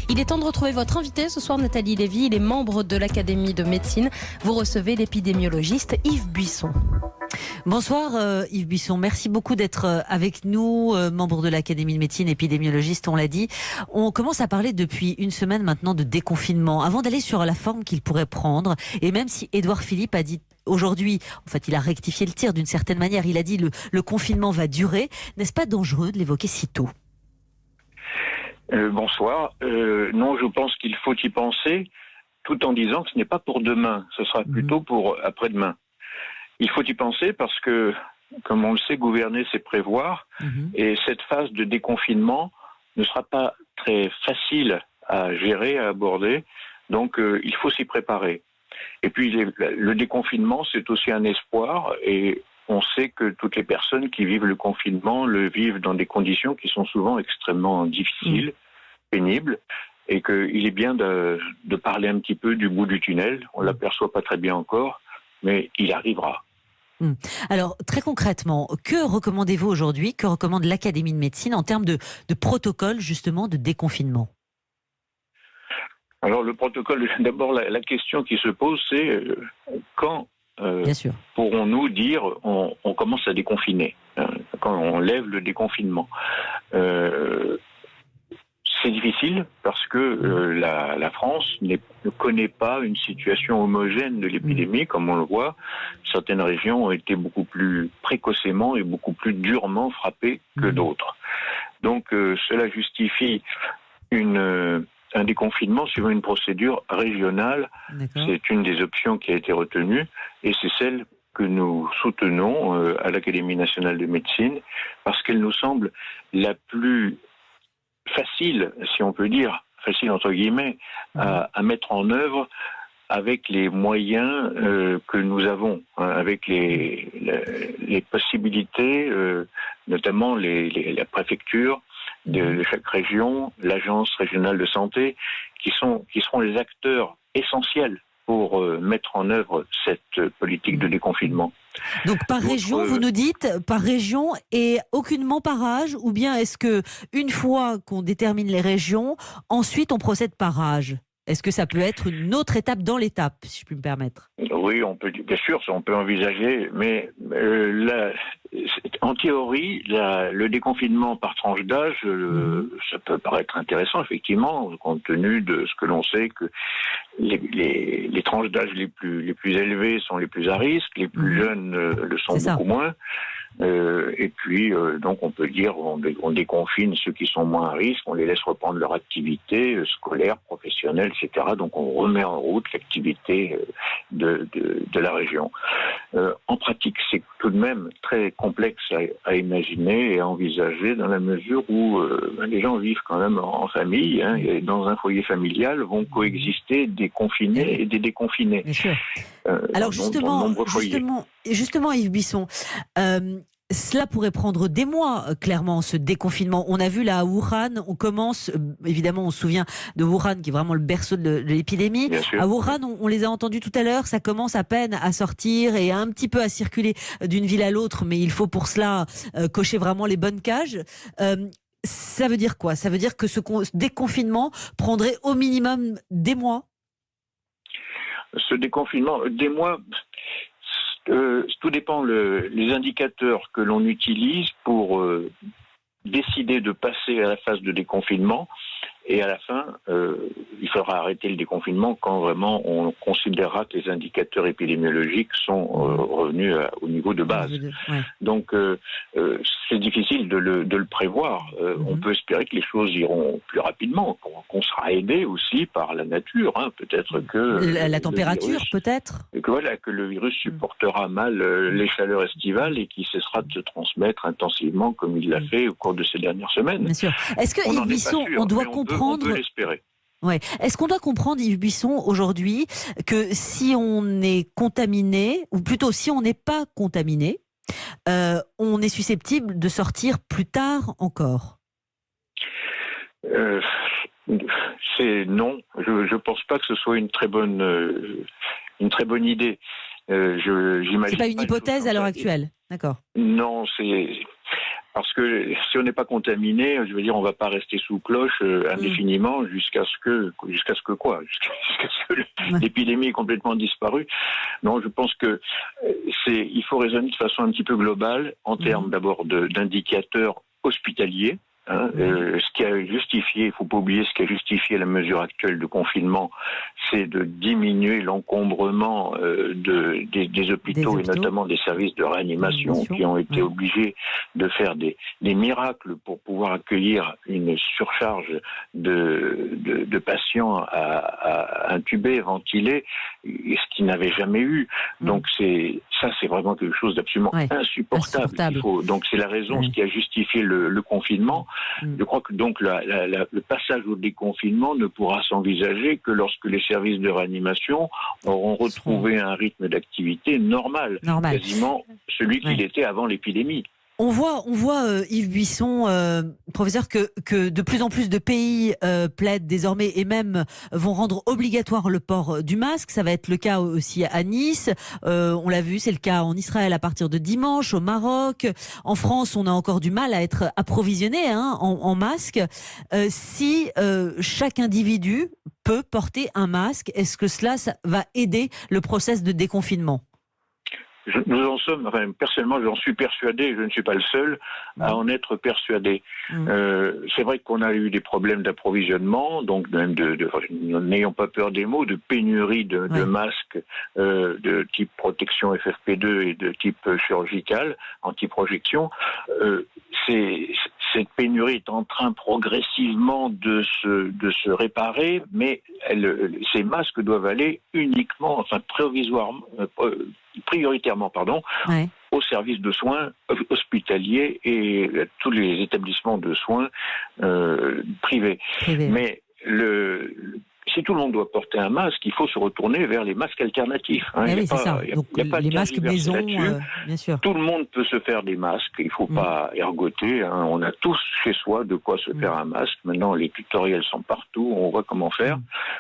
Il est temps de retrouver votre invité ce soir, Nathalie Lévy. Il est membre de l'Académie de médecine. Vous recevez l'épidémiologiste Yves Buisson. Bonsoir Yves Buisson, merci beaucoup d'être avec nous, membre de l'Académie de médecine, épidémiologiste, on l'a dit. On commence à parler depuis une semaine maintenant de déconfinement. Avant d'aller sur la forme qu'il pourrait prendre, et même si Édouard Philippe a dit aujourd'hui, en fait il a rectifié le tir d'une certaine manière, il a dit le confinement va durer, n'est-ce pas dangereux de l'évoquer si tôt ? Bonsoir. Non, je pense qu'il faut y penser tout en disant que ce n'est pas pour demain, ce sera plutôt pour après-demain. Il faut y penser parce que, comme on le sait, gouverner, c'est prévoir. Et cette phase de déconfinement ne sera pas très facile à gérer, à aborder. Donc, il faut s'y préparer. Et puis, le déconfinement, c'est aussi un espoir. Et on sait que toutes les personnes qui vivent le confinement le vivent dans des conditions qui sont souvent extrêmement difficiles, pénibles. Et qu'il est bien de parler un petit peu du bout du tunnel. On ne l'aperçoit pas très bien encore, mais il arrivera. Alors, très concrètement, que recommandez-vous aujourd'hui, que recommande l'Académie de médecine en termes de protocole, justement, de déconfinement ? Alors, le protocole, d'abord, la question qui se pose, c'est quand pourrons-nous dire on commence à déconfiner, quand on lève le déconfinement. C'est difficile parce que la France ne connaît pas une situation homogène de l'épidémie, comme on le voit. Certaines régions ont été beaucoup plus précocement et beaucoup plus durement frappées que d'autres. Donc cela justifie un déconfinement suivant une procédure régionale. C'est une des options qui a été retenue et c'est celle que nous soutenons à l'Académie nationale de médecine parce qu'elle nous semble la plus facile, si on peut dire, facile entre guillemets, à mettre en œuvre avec les moyens que nous avons, avec les possibilités, notamment la préfecture de chaque région, l'agence régionale de santé, qui seront les acteurs essentiels pour mettre en œuvre cette politique de déconfinement. Donc par région, vous nous dites, par région et aucunement par âge, ou bien est-ce que une fois qu'on détermine les régions, ensuite on procède par âge ? Est-ce que ça peut être une autre étape dans l'étape, si je puis me permettre ? Oui, bien sûr, on peut envisager, mais en théorie, le déconfinement par tranche d'âge, ça peut paraître intéressant, effectivement, compte tenu de ce que l'on sait que les tranches d'âge les plus élevées sont les plus à risque, les plus jeunes le sont beaucoup moins. Et puis, donc, on peut dire on déconfine ceux qui sont moins à risque, on les laisse reprendre leur activité scolaire, professionnelle, etc. Donc, on remet en route l'activité de la région. En pratique, c'est tout de même très complexe à imaginer et à envisager dans la mesure où les gens vivent quand même en famille, et dans un foyer familial vont coexister des confinés et des déconfinés. Bien sûr. Alors justement, Yves Buisson, cela pourrait prendre des mois, clairement, ce déconfinement. On a vu là à Wuhan, on commence, évidemment on se souvient de Wuhan qui est vraiment le berceau de l'épidémie. À Wuhan, on les a entendus tout à l'heure, ça commence à peine à sortir et un petit peu à circuler d'une ville à l'autre, mais il faut pour cela cocher vraiment les bonnes cages. Ça veut dire quoi ? Ça veut dire que ce déconfinement prendrait au minimum des mois ? Ce déconfinement, des mois, tout dépend les indicateurs que l'on utilise pour décider de passer à la phase de déconfinement. Et à la fin, il faudra arrêter le déconfinement quand vraiment on considérera que les indicateurs épidémiologiques sont revenus au niveau de base. Donc, c'est difficile de le prévoir. On peut espérer que les choses iront plus rapidement, qu'on sera aidé aussi par la nature. Peut-être que la température, peut-être. Que le virus supportera mal les chaleurs estivales et qu'il cessera de se transmettre intensivement comme il l'a fait au cours de ces dernières semaines. Bien sûr. Est-ce que Yves Buisson, on doit comprendre? On peut l'espérer. Ouais. Est-ce qu'on doit comprendre, Yves Buisson, aujourd'hui, que si on est contaminé, ou plutôt si on n'est pas contaminé, on est susceptible de sortir plus tard encore ? Non. Je pense pas que ce soit une très bonne idée. C'est pas une hypothèse à l'heure actuelle, d'accord ? Non, Parce que si on n'est pas contaminé, je veux dire, on ne va pas rester sous cloche indéfiniment jusqu'à ce que l'épidémie ait complètement disparu. Non, je pense que il faut raisonner de façon un petit peu globale en termes d'abord d'indicateurs hospitaliers. Ce qui a justifié, il ne faut pas oublier, ce qui a justifié la mesure actuelle de confinement, c'est de diminuer l'encombrement des hôpitaux et notamment des services de réanimation qui ont été obligés de faire des miracles pour pouvoir accueillir une surcharge de patients à intuber, ventilés, ce qu'ils n'avaient jamais eu. Donc c'est vraiment quelque chose d'absolument insupportable. Donc c'est la raison, ce qui a justifié le confinement. Je crois que donc le passage au déconfinement ne pourra s'envisager que lorsque les services de réanimation auront retrouvé un rythme d'activité normal. Quasiment celui qu'il était avant l'épidémie. On voit Yves Buisson, professeur, que de plus en plus de pays plaident désormais et même vont rendre obligatoire le port du masque. Ça va être le cas aussi à Nice. On l'a vu, c'est le cas en Israël à partir de dimanche, au Maroc. En France, on a encore du mal à être approvisionné en masques. Si chaque individu peut porter un masque, est-ce que ça va aider le process de déconfinement ? Personnellement, j'en suis persuadé, je ne suis pas le seul à en être persuadé. C'est vrai qu'on a eu des problèmes d'approvisionnement, donc même n'ayons pas peur des mots, de pénurie de masques de type protection FFP2 et de type chirurgical, anti-projection. Cette pénurie est en train progressivement de se réparer, mais ces masques doivent aller uniquement, prioritairement, aux services de soins hospitaliers et à tous les établissements de soins privés. Mais si tout le monde doit porter un masque, il faut se retourner vers les masques alternatifs. Oui, c'est ça. Donc les masques maison, bien sûr. Tout le monde peut se faire des masques. Il ne faut pas ergoter. On a tous chez soi de quoi se faire un masque. Maintenant, les tutoriels sont partout. On voit comment faire.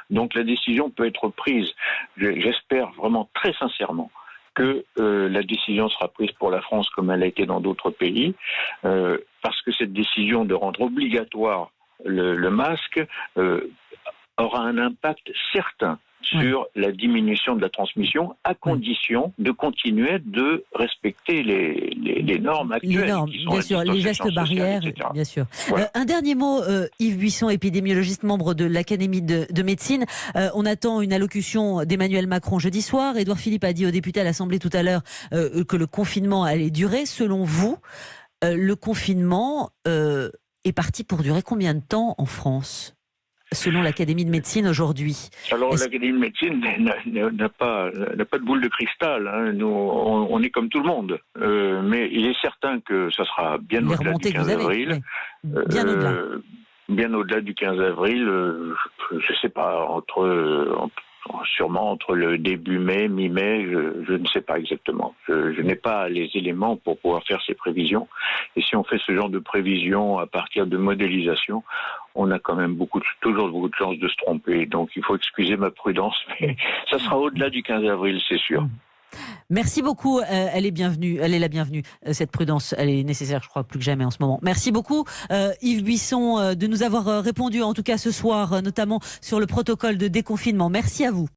Donc la décision peut être prise. J'espère vraiment très sincèrement que la décision sera prise pour la France comme elle a été dans d'autres pays, parce que cette décision de rendre obligatoire le masque aura un impact certain sur la diminution de la transmission, à condition de continuer de respecter les normes actuelles. Les normes, bien sûr, les gestes barrières, bien sûr. Voilà. Un dernier mot, Yves Buisson, épidémiologiste, membre de l'Académie de médecine. On attend une allocution d'Emmanuel Macron jeudi soir. Édouard Philippe a dit aux députés à l'Assemblée tout à l'heure que le confinement allait durer. Selon vous, le confinement est parti pour durer combien de temps en France ? Selon l'Académie de médecine aujourd'hui. Alors l'Académie de médecine n'a pas de boule de cristal. Nous, on est comme tout le monde. Mais il est certain que ça sera bien au-delà du 15 avril. Bien au-delà. Bien au-delà du 15 avril, je ne sais pas, sûrement entre le début mai, mi-mai, je ne sais pas exactement. Je n'ai pas les éléments pour pouvoir faire ces prévisions. Et si on fait ce genre de prévisions à partir de modélisation, on a quand même toujours beaucoup de chances de se tromper. Donc il faut excuser ma prudence, mais ça sera au-delà du 15 avril, c'est sûr. Merci beaucoup, elle est la bienvenue, cette prudence, elle est nécessaire, je crois, plus que jamais en ce moment. Merci beaucoup Yves Buisson de nous avoir répondu, en tout cas ce soir, notamment sur le protocole de déconfinement. Merci à vous.